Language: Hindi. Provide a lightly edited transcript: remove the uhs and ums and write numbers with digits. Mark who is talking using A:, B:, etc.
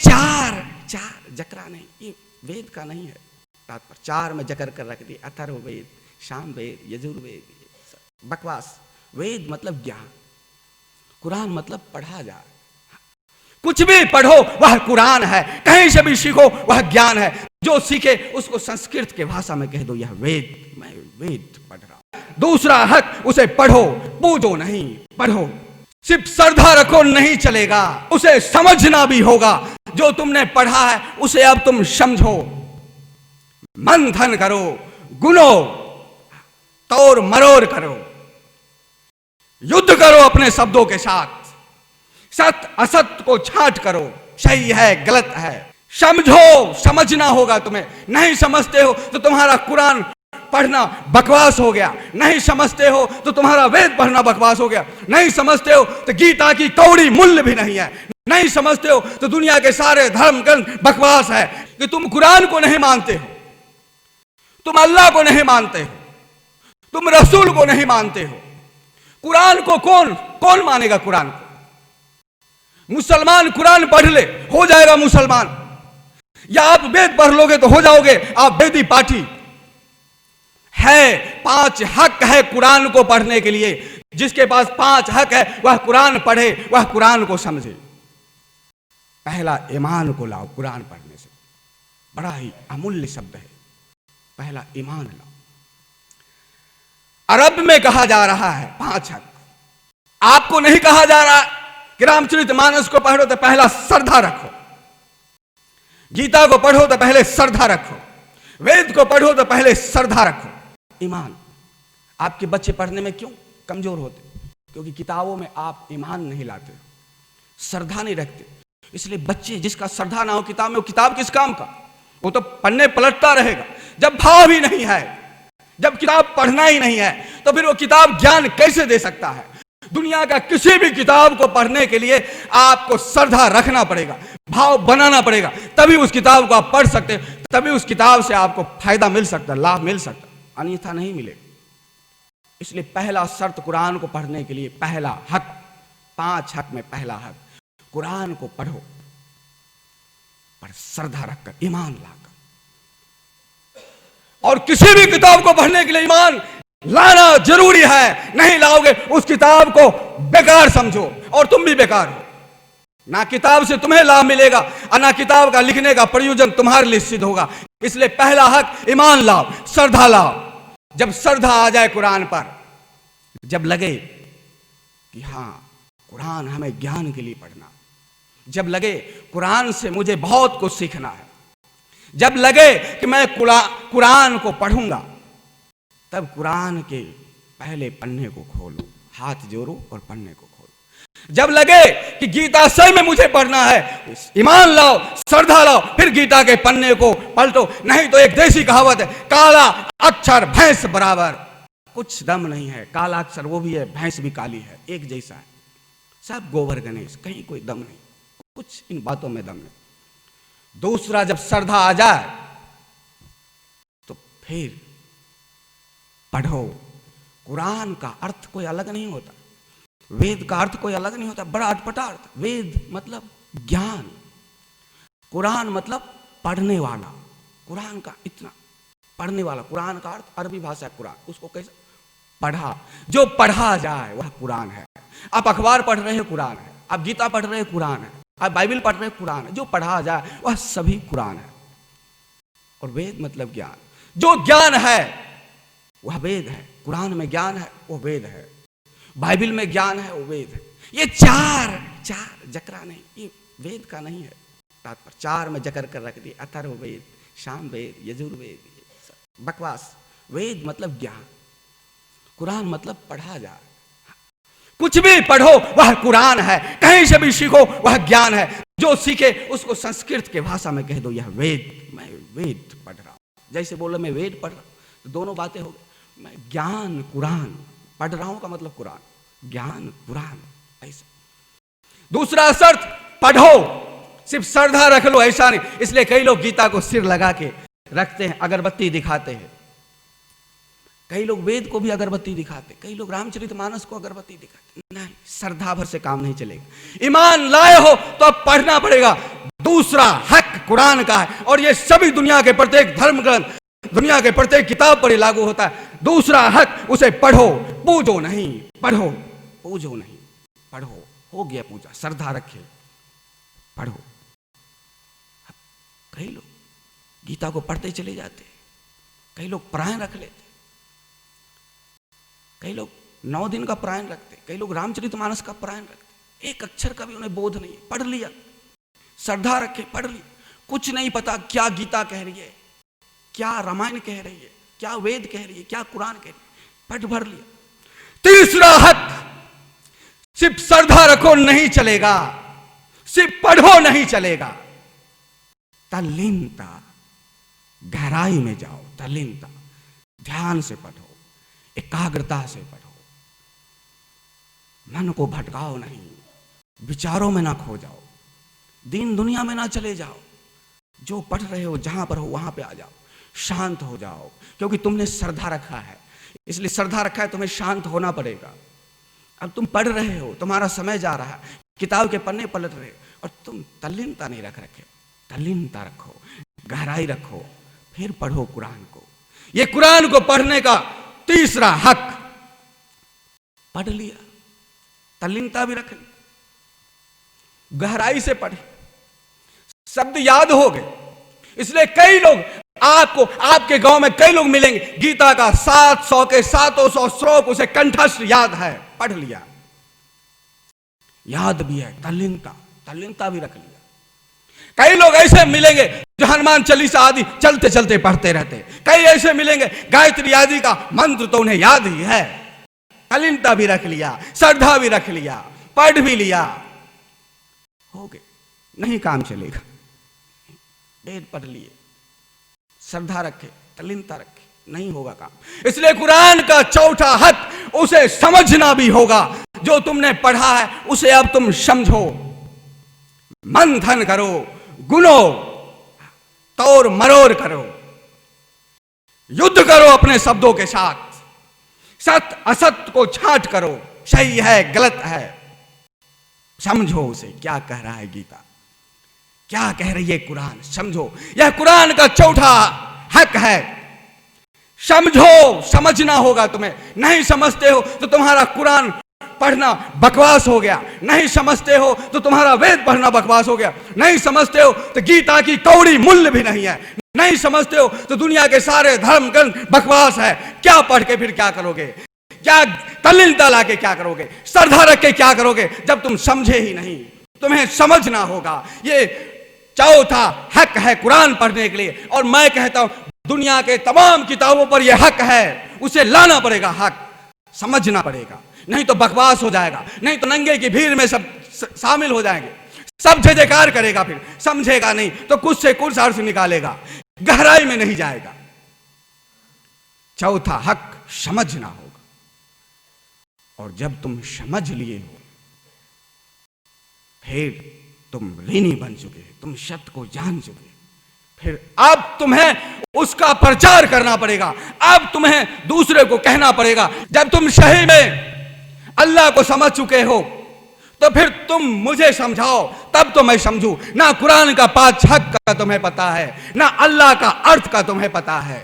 A: चार चार जकरा नहीं, ये वेद का नहीं है तात्पर्य। चार में जकर कर रख दी, अथर्ववेद, सामवेद, यजुर्वेद, बकवास। वेद मतलब ज्ञान, कुरान मतलब पढ़ा जाए। कुछ भी पढ़ो वह कुरान है, कहीं से भी सीखो वह ज्ञान है। जो सीखे उसको संस्कृत के भाषा में कह दो यह वेद, मैं वेद पढ़ रहा हूं। दूसरा हक, उसे पढ़ो, पूजो नहीं, पढ़ो। सिर्फ श्रद्धा रखो नहीं चलेगा, उसे समझना भी होगा। जो तुमने पढ़ा है उसे अब तुम समझो, मंथन करो, गुनो, तोड़ मरोड़ करो, युद्ध करो अपने शब्दों के साथ। सत्य असत्य को छांट करो, सही है गलत है, समझो। समझना होगा तुम्हें। नहीं समझते हो तो तुम्हारा कुरान पढ़ना बकवास हो गया। नहीं समझते हो तो तुम्हारा वेद पढ़ना बकवास हो गया। नहीं समझते हो तो गीता की कौड़ी मूल्य भी नहीं है। नहीं समझते हो तो दुनिया के सारे धर्म ग्रंथ बकवास है। कि तुम कुरान को नहीं मानते हो, तुम अल्लाह को नहीं मानते हो, तुम रसूल को नहीं मानते हो। कुरान को कौन मानेगा? कुरान को मुसलमान कुरान पढ़ ले हो जाएगा मुसलमान, या आप वेद पढ़ लोगे तो हो जाओगे आप वेदी पाठी। है 5 हक है कुरान को पढ़ने के लिए। जिसके पास 5 हक है वह कुरान पढ़े, वह कुरान को समझे। पहला ईमान को लाओ कुरान पढ़ने से, बड़ा ही अमूल्य शब्द है। पहला ईमान लाओ। अरब में कहा जा रहा है 5 हक, आपको नहीं कहा जा रहा कि रामचरितमानस को पढ़ो तो पहला श्रद्धा रखो, गीता को पढ़ो तो पहले श्रद्धा रखो, वेद को पढ़ो तो पहले श्रद्धा रखो। ईमान। आपके बच्चे पढ़ने में क्यों कमजोर होते? क्योंकि किताबों में आप ईमान नहीं लाते, श्रद्धा नहीं रखते। इसलिए बच्चे जिसका श्रद्धा ना हो किताब में, वो किताब किस काम का? वो तो पन्ने पलटता रहेगा। जब भाव ही नहीं है, जब किताब पढ़ना ही नहीं है, तो फिर वो किताब ज्ञान कैसे दे सकता है? दुनिया का किसी भी किताब को पढ़ने के लिए आपको श्रद्धा रखना पड़ेगा, भाव बनाना पड़ेगा, तभी उस किताब को आप पढ़ सकते, तभी उस किताब से आपको फायदा मिल सकता, लाभ मिल सकता, अन्यथा नहीं मिलेगा। इसलिए पहला शर्त कुरान को पढ़ने के लिए, पहला हक, 5 हक में पहला हक, कुरान को पढ़ो पर श्रद्धा रखकर, ईमान लाकर। और किसी भी किताब को पढ़ने के लिए ईमान लाना जरूरी है। नहीं लाओगे उस किताब को बेकार समझो और तुम भी बेकार हो। ना किताब से तुम्हें लाभ मिलेगा और ना किताब का लिखने का प्रयोजन तुम्हारे लिए सिद्ध होगा। इसलिए पहला हक ईमान लाओ, श्रद्धा लाओ। जब श्रद्धा आ जाए कुरान पर, जब लगे कि हां कुरान हमें ज्ञान के लिए पढ़ना, जब लगे कुरान से मुझे बहुत कुछ सीखना है, जब लगे कि मैं कुरान को पढ़ूंगा, तब कुरान के पहले पन्ने को खोलो, हाथ जोड़ो और पन्ने को खोलो। जब लगे कि गीता सही में मुझे पढ़ना है, ईमान लाओ, श्रद्धा लाओ, फिर गीता के पन्ने को पलटो। नहीं तो एक देसी कहावत है, काला अक्षर भैंस बराबर। कुछ दम नहीं है। काला अक्षर वो भी है, भैंस भी काली है, एक जैसा है। सब गोबर गणेश, कहीं कोई दम नहीं, कुछ इन बातों में दम नहीं। दूसरा, जब श्रद्धा आ जाए तो फिर पढ़ो। कुरान का अर्थ कोई अलग नहीं होता, वेद का अर्थ कोई अलग नहीं होता, बड़ा अटपटा अर्थ। वेद मतलब ज्ञान, कुरान मतलब पढ़ने वाला। कुरान का इतना पढ़ने वाला, कुरान का अर्थ अरबी भाषा कुरान, उसको कैसे पढ़ा, जो पढ़ा जाए वह कुरान है। आप अखबार पढ़ रहे हैं कुरान है, आप गीता पढ़ रहे हैं कुरान है, आप बाइबल पढ़ रहे हैं कुरान है। जो पढ़ा जाए वह सभी कुरान है। और वेद मतलब ज्ञान, जो ज्ञान है वह वेद है। कुरान में ज्ञान है वो वेद है, बाइबल में ज्ञान है वो वेद है। ये चार जकरा नहीं, ये वेद का नहीं है तात्पर्य। 4 में जकर कर रख दी, अथर्ववेद, सामवेद, यजुर्वेद, बकवास। वेद मतलब ज्ञान, कुरान मतलब पढ़ा जाए। कुछ भी पढ़ो वह कुरान है, कहीं से भी सीखो वह ज्ञान है। जो सीखे उसको संस्कृत के भाषा में कह दो यह वेद, मैं वेद पढ़ रहा हूं। जैसे बोलो मैं वेद पढ़ रहा हूं तो दोनों बातें हो गई। मैं ज्ञान कुरान पढ़ रहा हूं का मतलब कुरान, ज्ञान कुरान, ऐसा। दूसरा शर्त, पढ़ो, सिर्फ श्रद्धा रख लो ऐसा नहीं। इसलिए कई लोग गीता को सिर लगा के रखते हैं, अगरबत्ती दिखाते हैं। कई लोग वेद को भी अगरबत्ती दिखाते, कई लोग रामचरितमानस को अगरबत्ती दिखाते। नहीं, श्रद्धा भर से काम नहीं चलेगा। ईमान लाए हो तो अब पढ़ना पड़ेगा। दूसरा हक कुरान का है, और ये सभी दुनिया के प्रत्येक धर्म ग्रंथ, दुनिया के प्रत्येक किताब पर लागू होता है। दूसरा हक, उसे पढ़ो, पूजो नहीं, पढ़ो पूजो नहीं, पढ़ो, हो गया पूजा, श्रद्धा रखे, पढ़ो। कई लोग गीता को पढ़ते चले जाते, कई लोग पारायण रख लेते, कई लोग 9 दिन का पारायण रखते, कई लोग रामचरितमानस का पारायण रखते, एक अक्षर का भी उन्हें बोध नहीं है, पढ़ लिया, श्रद्धा रखे, पढ़ लिया, कुछ नहीं पता क्या गीता कह रही है, क्या रामायण कह रही है, क्या वेद कह रही है, क्या कुरान कह रही है, पढ़ भर लिया। तीसरा हक, सिर्फ श्रद्धा रखो नहीं चलेगा, सिर्फ पढ़ो नहीं चलेगा, तल्लीनता, गहराई में जाओ, तल्लीनता, ध्यान से पढ़ो, एकाग्रता से पढ़ो, मन को भटकाओ नहीं, विचारों में ना खो जाओ, दीन दुनिया में ना चले जाओ, जो पढ़ रहे हो जहां पर हो वहां पे आ जाओ, शांत हो जाओ, क्योंकि तुमने श्रद्धा रखा है, इसलिए श्रद्धा रखा है, तुम्हें शांत होना पड़ेगा। अब तुम पढ़ रहे हो, तुम्हारा समय जा रहा है, किताब के पन्ने पलट रहे हो, और तुम तल्लीनता नहीं रखे, तल्लीनता रखो, गहराई रखो, फिर पढ़ो कुरान को। ये कुरान को पढ़ने का तीसरा हक, पढ़ लिया, तल्लीनता भी रख ली, गहराई से पढ़े, शब्द याद हो गए। इसलिए कई लोग आपको, आपके गांव में कई लोग मिलेंगे, गीता का 700 के 700 श्लोक उसे कंठस्थ याद है, पढ़ लिया, याद भी है, तल्लीनता भी रख लिया। कई लोग ऐसे मिलेंगे जो हनुमान चालीसा आदि चलते चलते पढ़ते रहते, कई ऐसे मिलेंगे गायत्री आदि का मंत्र तो उन्हें याद ही है, तल्लीनता भी रख लिया, श्रद्धा भी रख लिया, पढ़ भी लिया, हो गए, नहीं काम चलेगा। वेद पढ़ लिए, श्रद्धा रखे, तल्लीनता रखे, नहीं होगा काम। इसलिए कुरान का चौथा हक, उसे समझना भी होगा, जो तुमने पढ़ा है उसे अब तुम समझो, मंथन करो, गुनो, तोड़ मरोड़ करो, युद्ध करो अपने शब्दों के साथ, सत्य असत्य को छांट करो, सही है गलत है, समझो उसे क्या कह रहा है गीता, क्या कह रही है कुरान, समझो। यह कुरान का चौथा हक है, समझो, समझना होगा तुम्हें। नहीं समझते हो तो तुम्हारा कुरान पढ़ना बकवास हो गया, नहीं समझते हो तो तुम्हारा वेद पढ़ना बकवास हो गया, नहीं समझते हो तो गीता की कौड़ी मूल्य भी नहीं है, नहीं समझते हो तो दुनिया के सारे धर्म ग्रंथ बकवास है। क्या पढ़ के फिर क्या करोगे, क्या तल्लीनता ला के क्या करोगे, श्रद्धा रख के क्या करोगे, जब तुम समझे ही नहीं। तुम्हें समझना होगा, ये चौथा हक है कुरान पढ़ने के लिए। और मैं कहता हूं दुनिया के तमाम किताबों पर यह हक है, उसे लाना पड़ेगा, हक समझना पड़ेगा, नहीं तो बकवास हो जाएगा, नहीं तो नंगे की भीड़ में सब शामिल हो जाएंगे, सब जय जयकार करेगा, फिर समझेगा नहीं तो कुछ से कुछ अर्थ निकालेगा, गहराई में नहीं जाएगा। चौथा हक समझना होगा, और जब तुम समझ लिए हो फिर तुम ऋणी बन चुके, तुम सत्य को जान चुके, फिर अब तुम्हें उसका प्रचार करना पड़ेगा, अब तुम्हें दूसरे को कहना पड़ेगा। जब तुम सही में अल्लाह को समझ चुके हो तो फिर तुम मुझे समझाओ, तब तो मैं समझूं। ना कुरान का 5 हक का तुम्हें पता है, ना अल्लाह का अर्थ का तुम्हें पता है।